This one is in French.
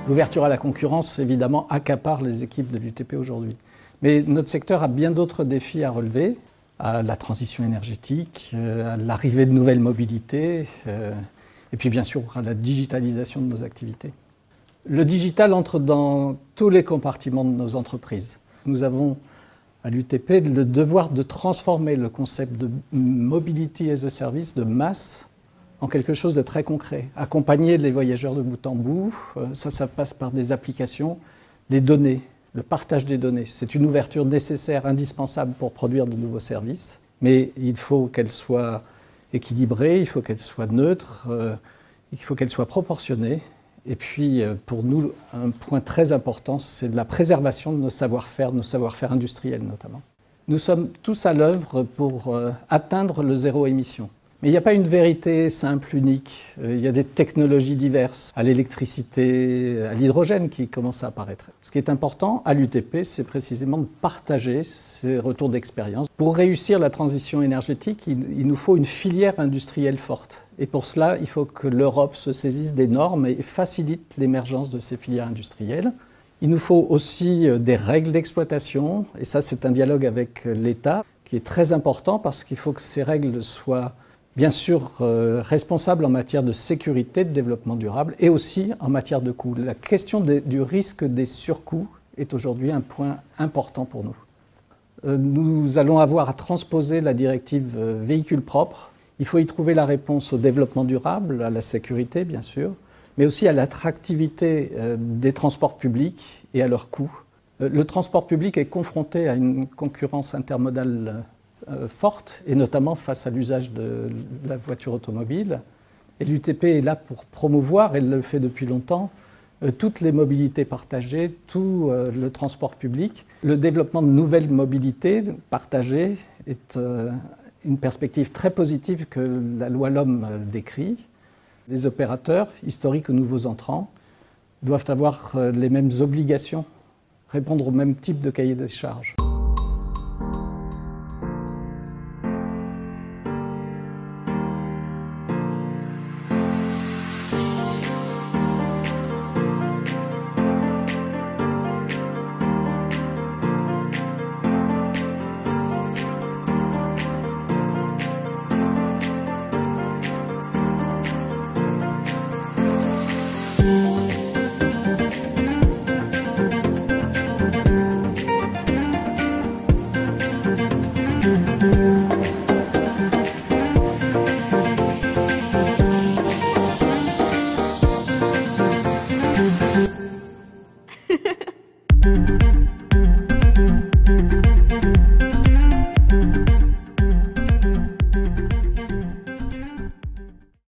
L'ouverture à la concurrence, évidemment, accapare les équipes de l'UTP aujourd'hui. Mais notre secteur a bien d'autres défis à relever, à la transition énergétique, à l'arrivée de nouvelles mobilités, et puis bien sûr à la digitalisation de nos activités. Le digital entre dans tous les compartiments de nos entreprises. Nous avons à l'UTP le devoir de transformer le concept de mobility as a service, de masse, en quelque chose de très concret. Accompagner les voyageurs de bout en bout, ça passe par des applications, les données, le partage des données. C'est une ouverture nécessaire, indispensable pour produire de nouveaux services, mais il faut qu'elle soit équilibrée, il faut qu'elle soit neutre, il faut qu'elle soit proportionnée. Et puis, pour nous, un point très important, c'est la préservation de nos savoir-faire industriels notamment. Nous sommes tous à l'œuvre pour atteindre le zéro émission. Mais il n'y a pas une vérité simple, unique. Il y a des technologies diverses, à l'électricité, à l'hydrogène qui commencent à apparaître. Ce qui est important à l'UTP, c'est précisément de partager ces retours d'expérience. Pour réussir la transition énergétique, il nous faut une filière industrielle forte. Et pour cela, il faut que l'Europe se saisisse des normes et facilite l'émergence de ces filières industrielles. Il nous faut aussi des règles d'exploitation, et ça c'est un dialogue avec l'État qui est très important parce qu'il faut que ces règles soient bien sûr responsables en matière de sécurité, de développement durable et aussi en matière de coûts. La question du risque des surcoûts est aujourd'hui un point important pour nous. Nous allons avoir à transposer la directive véhicules propres. Il faut y trouver la réponse au développement durable, à la sécurité bien sûr, mais aussi à l'attractivité des transports publics et à leurs coûts. Le transport public est confronté à une concurrence intermodale forte, et notamment face à l'usage de la voiture automobile. Et l'UTP est là pour promouvoir, elle le fait depuis longtemps, toutes les mobilités partagées, tout le transport public. Le développement de nouvelles mobilités partagées est une perspective très positive que la loi LOM décrit. Les opérateurs, historiques ou nouveaux entrants, doivent avoir les mêmes obligations, répondre au même type de cahier des charges. Ha ha ha.